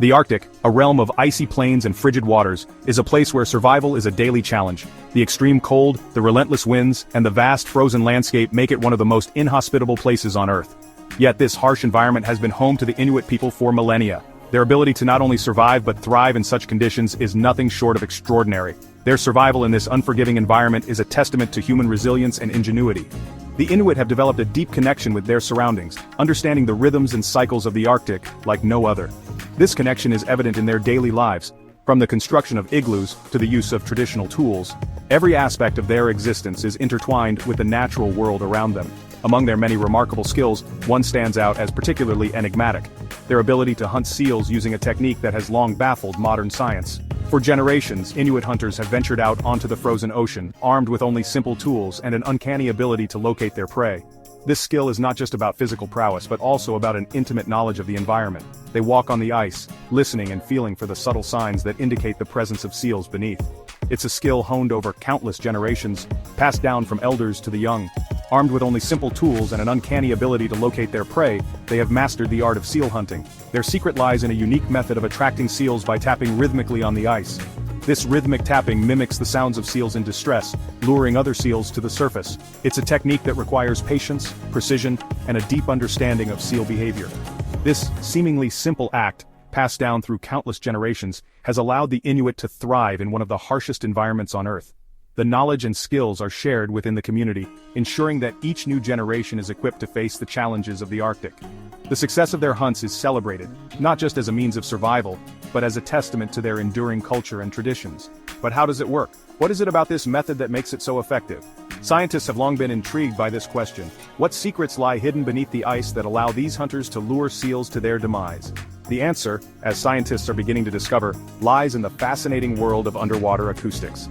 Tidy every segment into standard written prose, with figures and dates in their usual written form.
The Arctic, a realm of icy plains and frigid waters, is a place where survival is a daily challenge. The extreme cold, the relentless winds, and the vast frozen landscape make it one of the most inhospitable places on Earth. Yet this harsh environment has been home to the Inuit people for millennia. Their ability to not only survive but thrive in such conditions is nothing short of extraordinary. Their survival in this unforgiving environment is a testament to human resilience and ingenuity. The Inuit have developed a deep connection with their surroundings, understanding the rhythms and cycles of the Arctic like no other. This connection is evident in their daily lives. From the construction of igloos to the use of traditional tools, every aspect of their existence is intertwined with the natural world around them. Among their many remarkable skills, one stands out as particularly enigmatic: their ability to hunt seals using a technique that has long baffled modern science. For generations, Inuit hunters have ventured out onto the frozen ocean, armed with only simple tools and an uncanny ability to locate their prey. This skill is not just about physical prowess but also about an intimate knowledge of the environment. They walk on the ice, listening and feeling for the subtle signs that indicate the presence of seals beneath. It's a skill honed over countless generations, passed down from elders to the young. Armed with only simple tools and an uncanny ability to locate their prey, they have mastered the art of seal hunting. Their secret lies in a unique method of attracting seals by tapping rhythmically on the ice. This rhythmic tapping mimics the sounds of seals in distress, luring other seals to the surface. It's a technique that requires patience, precision, and a deep understanding of seal behavior. This seemingly simple act, passed down through countless generations, has allowed the Inuit to thrive in one of the harshest environments on Earth. The knowledge and skills are shared within the community, ensuring that each new generation is equipped to face the challenges of the Arctic. The success of their hunts is celebrated, not just as a means of survival, but as a testament to their enduring culture and traditions. But how does it work? What is it about this method that makes it so effective? Scientists have long been intrigued by this question. What secrets lie hidden beneath the ice that allow these hunters to lure seals to their demise? The answer, as scientists are beginning to discover, lies in the fascinating world of underwater acoustics.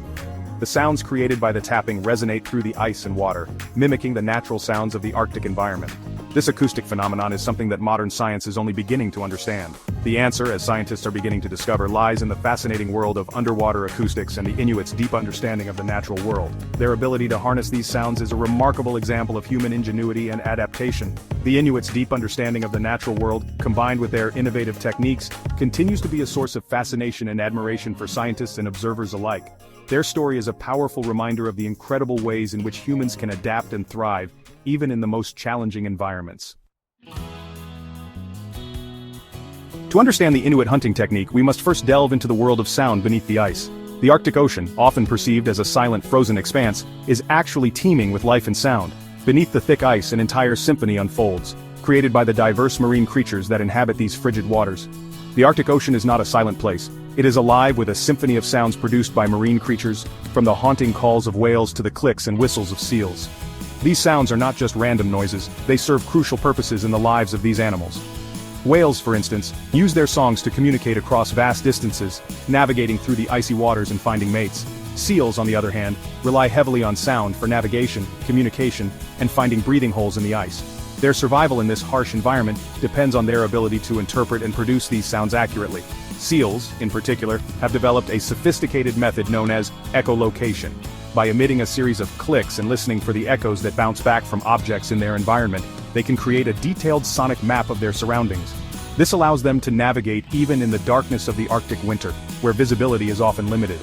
The sounds created by the tapping resonate through the ice and water, mimicking the natural sounds of the Arctic environment. This acoustic phenomenon is something that modern science is only beginning to understand. The answer, as scientists are beginning to discover, lies in the fascinating world of underwater acoustics and the Inuits' deep understanding of the natural world. Their ability to harness these sounds is a remarkable example of human ingenuity and adaptation. The Inuits' deep understanding of the natural world, combined with their innovative techniques, continues to be a source of fascination and admiration for scientists and observers alike. Their story is a powerful reminder of the incredible ways in which humans can adapt and thrive, even in the most challenging environments. To understand the Inuit hunting technique, we must first delve into the world of sound beneath the ice. The Arctic Ocean, often perceived as a silent frozen expanse, is actually teeming with life and sound. Beneath the thick ice, an entire symphony unfolds, created by the diverse marine creatures that inhabit these frigid waters. The Arctic Ocean is not a silent place. It is alive with a symphony of sounds produced by marine creatures, from the haunting calls of whales to the clicks and whistles of seals. These sounds are not just random noises, they serve crucial purposes in the lives of these animals. Whales, for instance, use their songs to communicate across vast distances, navigating through the icy waters and finding mates. Seals, on the other hand, rely heavily on sound for navigation, communication, and finding breathing holes in the ice. Their survival in this harsh environment depends on their ability to interpret and produce these sounds accurately. Seals, in particular, have developed a sophisticated method known as echolocation. By emitting a series of clicks and listening for the echoes that bounce back from objects in their environment, they can create a detailed sonic map of their surroundings. This allows them to navigate even in the darkness of the Arctic winter, where visibility is often limited.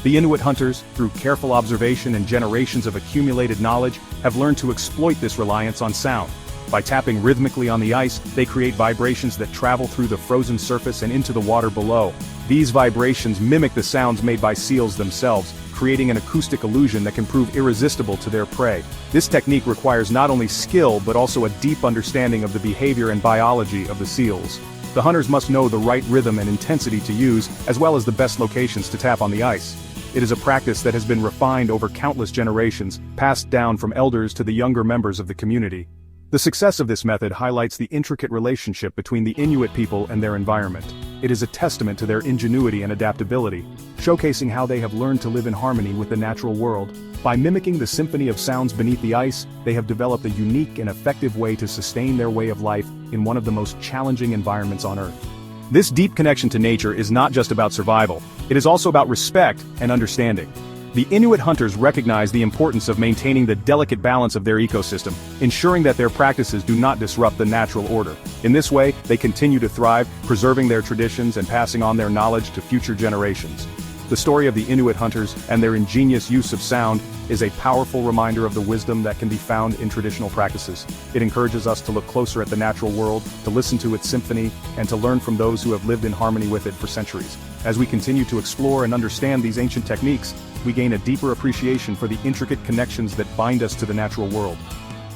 The Inuit hunters, through careful observation and generations of accumulated knowledge, have learned to exploit this reliance on sound. By tapping rhythmically on the ice, they create vibrations that travel through the frozen surface and into the water below. These vibrations mimic the sounds made by seals themselves, creating an acoustic illusion that can prove irresistible to their prey. This technique requires not only skill but also a deep understanding of the behavior and biology of the seals. The hunters must know the right rhythm and intensity to use, as well as the best locations to tap on the ice. It is a practice that has been refined over countless generations, passed down from elders to the younger members of the community. The success of this method highlights the intricate relationship between the Inuit people and their environment. It is a testament to their ingenuity and adaptability, showcasing how they have learned to live in harmony with the natural world. By mimicking the symphony of sounds beneath the ice, they have developed a unique and effective way to sustain their way of life in one of the most challenging environments on Earth. This deep connection to nature is not just about survival, it is also about respect and understanding. The Inuit hunters recognize the importance of maintaining the delicate balance of their ecosystem, ensuring that their practices do not disrupt the natural order. In this way, they continue to thrive, preserving their traditions and passing on their knowledge to future generations. The story of the Inuit hunters and their ingenious use of sound is a powerful reminder of the wisdom that can be found in traditional practices. It encourages us to look closer at the natural world, to listen to its symphony, and to learn from those who have lived in harmony with it for centuries. As we continue to explore and understand these ancient techniques, we gain a deeper appreciation for the intricate connections that bind us to the natural world.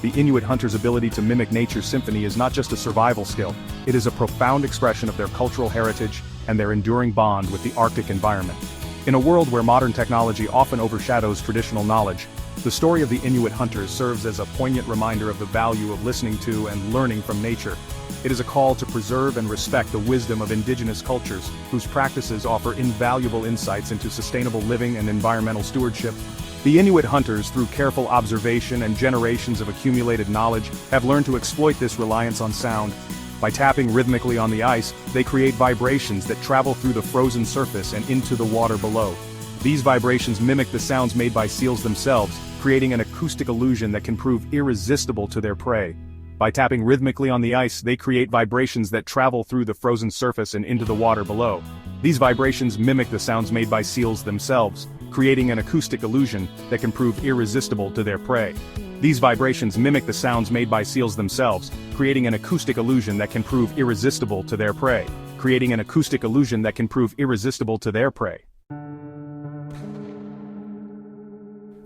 The Inuit hunters' ability to mimic nature's symphony is not just a survival skill, it is a profound expression of their cultural heritage and their enduring bond with the Arctic environment. In a world where modern technology often overshadows traditional knowledge, the story of the Inuit hunters serves as a poignant reminder of the value of listening to and learning from nature. It is a call to preserve and respect the wisdom of indigenous cultures, whose practices offer invaluable insights into sustainable living and environmental stewardship. The Inuit hunters, through careful observation and generations of accumulated knowledge, have learned to exploit this reliance on sound. By tapping rhythmically on the ice, they create vibrations that travel through the frozen surface and into the water below. These vibrations mimic the sounds made by seals themselves, creating an acoustic illusion that can prove irresistible to their prey. By tapping rhythmically on the ice, they create vibrations that travel through the frozen surface and into the water below. These vibrations mimic the sounds made by seals themselves, creating an acoustic illusion that can prove irresistible to their prey. These vibrations mimic the sounds made by seals themselves, creating an acoustic illusion that can prove irresistible to their prey. Creating an acoustic illusion that can prove irresistible to their prey.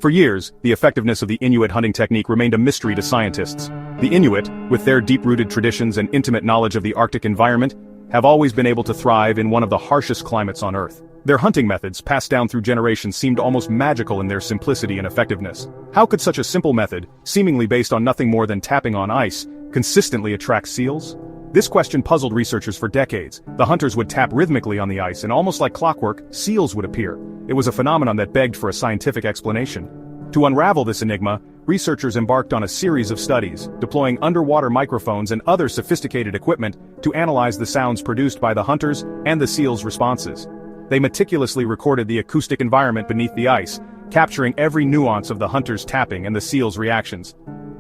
For years, the effectiveness of the Inuit hunting technique remained a mystery to scientists. The Inuit, with their deep-rooted traditions and intimate knowledge of the Arctic environment, have always been able to thrive in one of the harshest climates on Earth. Their hunting methods, passed down through generations, seemed almost magical in their simplicity and effectiveness. How could such a simple method, seemingly based on nothing more than tapping on ice, consistently attract seals? This question puzzled researchers for decades. The hunters would tap rhythmically on the ice, and almost like clockwork, seals would appear. It was a phenomenon that begged for a scientific explanation. To unravel this enigma, researchers embarked on a series of studies, deploying underwater microphones and other sophisticated equipment to analyze the sounds produced by the hunters and the seals' responses. They meticulously recorded the acoustic environment beneath the ice, capturing every nuance of the hunters' tapping and the seals' reactions.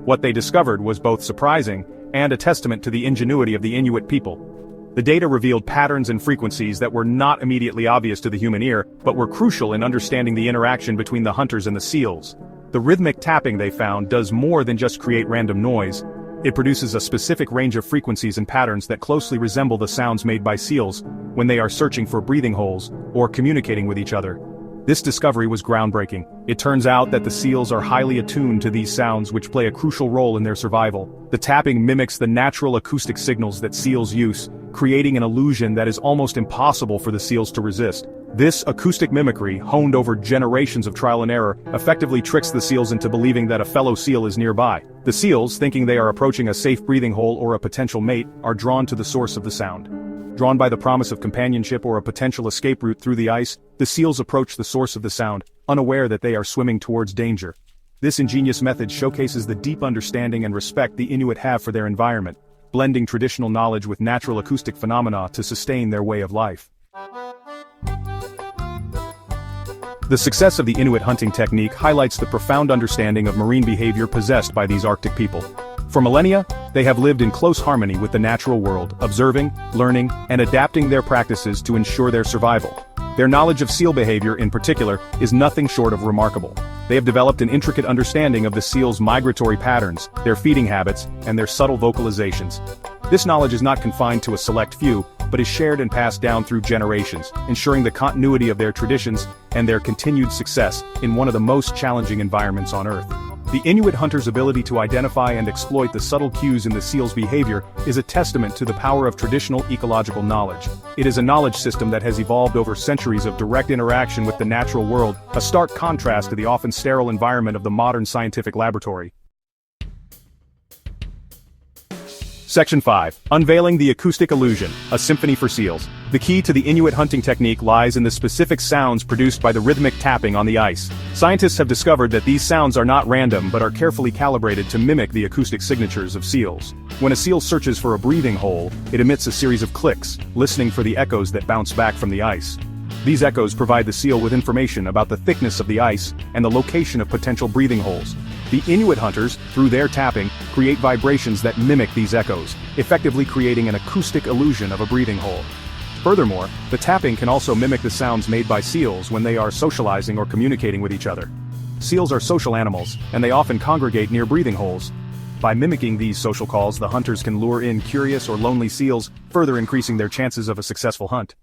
What they discovered was both surprising and a testament to the ingenuity of the Inuit people. The data revealed patterns and frequencies that were not immediately obvious to the human ear, but were crucial in understanding the interaction between the hunters and the seals. The rhythmic tapping they found does more than just create random noise. It produces a specific range of frequencies and patterns that closely resemble the sounds made by seals when they are searching for breathing holes or communicating with each other. This discovery was groundbreaking. It turns out that the seals are highly attuned to these sounds, which play a crucial role in their survival. The tapping mimics the natural acoustic signals that seals use, creating an illusion that is almost impossible for the seals to resist. This acoustic mimicry, honed over generations of trial and error, effectively tricks the seals into believing that a fellow seal is nearby. The seals, thinking they are approaching a safe breathing hole or a potential mate, are drawn to the source of the sound. Drawn by the promise of companionship or a potential escape route through the ice, the seals approach the source of the sound, unaware that they are swimming towards danger. This ingenious method showcases the deep understanding and respect the Inuit have for their environment, blending traditional knowledge with natural acoustic phenomena to sustain their way of life. The success of the Inuit hunting technique highlights the profound understanding of marine behavior possessed by these Arctic people. For millennia, they have lived in close harmony with the natural world, observing, learning, and adapting their practices to ensure their survival. Their knowledge of seal behavior in particular is nothing short of remarkable. They have developed an intricate understanding of the seals' migratory patterns, their feeding habits, and their subtle vocalizations. This knowledge is not confined to a select few, but is shared and passed down through generations, ensuring the continuity of their traditions and their continued success in one of the most challenging environments on Earth. The Inuit hunters' ability to identify and exploit the subtle cues in the seal's behavior is a testament to the power of traditional ecological knowledge. It is a knowledge system that has evolved over centuries of direct interaction with the natural world, a stark contrast to the often sterile environment of the modern scientific laboratory. Section 5. Unveiling the Acoustic Illusion, a Symphony for Seals. The key to the Inuit hunting technique lies in the specific sounds produced by the rhythmic tapping on the ice. Scientists have discovered that these sounds are not random but are carefully calibrated to mimic the acoustic signatures of seals. When a seal searches for a breathing hole, it emits a series of clicks, listening for the echoes that bounce back from the ice. These echoes provide the seal with information about the thickness of the ice and the location of potential breathing holes. The Inuit hunters, through their tapping, create vibrations that mimic these echoes, effectively creating an acoustic illusion of a breathing hole. Furthermore, the tapping can also mimic the sounds made by seals when they are socializing or communicating with each other. Seals are social animals, and they often congregate near breathing holes. By mimicking these social calls, the hunters can lure in curious or lonely seals, further increasing their chances of a successful hunt.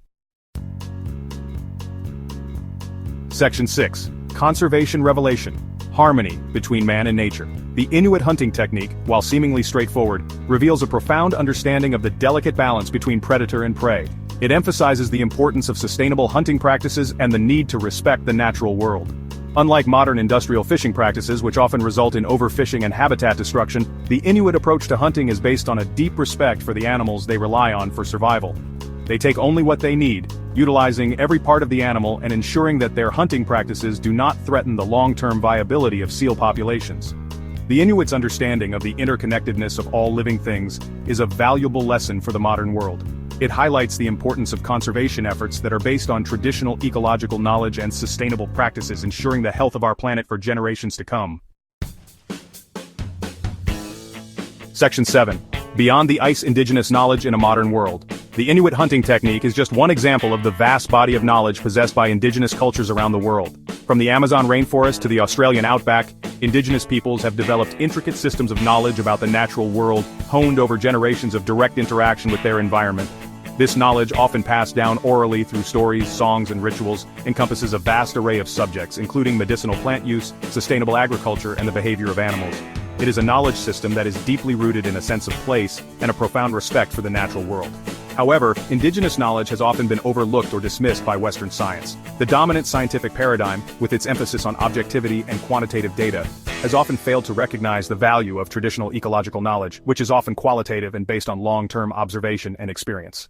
Section 6. Conservation Revelation. Harmony between man and nature. The Inuit hunting technique, while seemingly straightforward, reveals a profound understanding of the delicate balance between predator and prey. It emphasizes the importance of sustainable hunting practices and the need to respect the natural world. Unlike modern industrial fishing practices which often result in overfishing and habitat destruction, the Inuit approach to hunting is based on a deep respect for the animals they rely on for survival. They take only what they need, utilizing every part of the animal and ensuring that their hunting practices do not threaten the long-term viability of seal populations. The Inuits' understanding of the interconnectedness of all living things is a valuable lesson for the modern world. It highlights the importance of conservation efforts that are based on traditional ecological knowledge and sustainable practices, ensuring the health of our planet for generations to come. Section 7. Beyond the ice. Indigenous knowledge in a modern world. The Inuit hunting technique is just one example of the vast body of knowledge possessed by indigenous cultures around the world. From the Amazon rainforest to the Australian outback, indigenous peoples have developed intricate systems of knowledge about the natural world, honed over generations of direct interaction with their environment. This knowledge, often passed down orally through stories, songs, and rituals, encompasses a vast array of subjects, including medicinal plant use, sustainable agriculture, and the behavior of animals. It is a knowledge system that is deeply rooted in a sense of place and a profound respect for the natural world. However, indigenous knowledge has often been overlooked or dismissed by Western science. The dominant scientific paradigm, with its emphasis on objectivity and quantitative data, has often failed to recognize the value of traditional ecological knowledge, which is often qualitative and based on long-term observation and experience.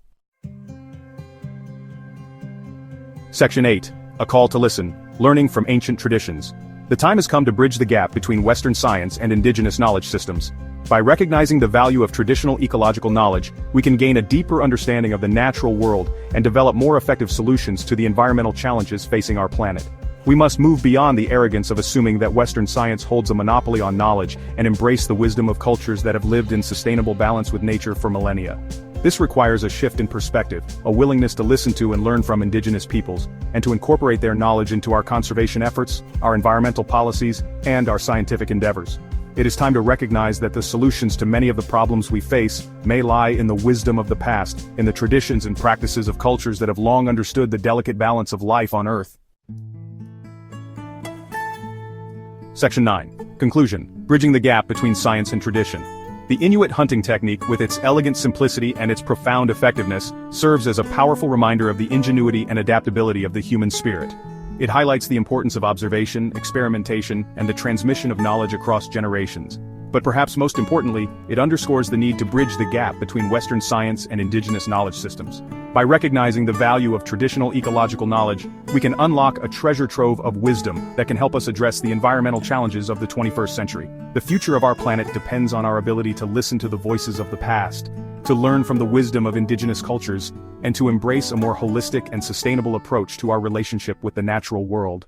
Section 8. A call to listen. Learning from ancient traditions. The time has come to bridge the gap between Western science and indigenous knowledge systems. By recognizing the value of traditional ecological knowledge, we can gain a deeper understanding of the natural world and develop more effective solutions to the environmental challenges facing our planet. We must move beyond the arrogance of assuming that Western science holds a monopoly on knowledge and embrace the wisdom of cultures that have lived in sustainable balance with nature for millennia. This requires a shift in perspective, a willingness to listen to and learn from indigenous peoples, and to incorporate their knowledge into our conservation efforts, our environmental policies, and our scientific endeavors. It is time to recognize that the solutions to many of the problems we face may lie in the wisdom of the past, in the traditions and practices of cultures that have long understood the delicate balance of life on Earth. Section 9. Conclusion. Bridging the gap between science and tradition. The Inuit hunting technique, with its elegant simplicity and its profound effectiveness, serves as a powerful reminder of the ingenuity and adaptability of the human spirit. It highlights the importance of observation, experimentation, and the transmission of knowledge across generations. But perhaps most importantly, it underscores the need to bridge the gap between Western science and indigenous knowledge systems. By recognizing the value of traditional ecological knowledge, we can unlock a treasure trove of wisdom that can help us address the environmental challenges of the 21st century. The future of our planet depends on our ability to listen to the voices of the past, to learn from the wisdom of indigenous cultures, and to embrace a more holistic and sustainable approach to our relationship with the natural world.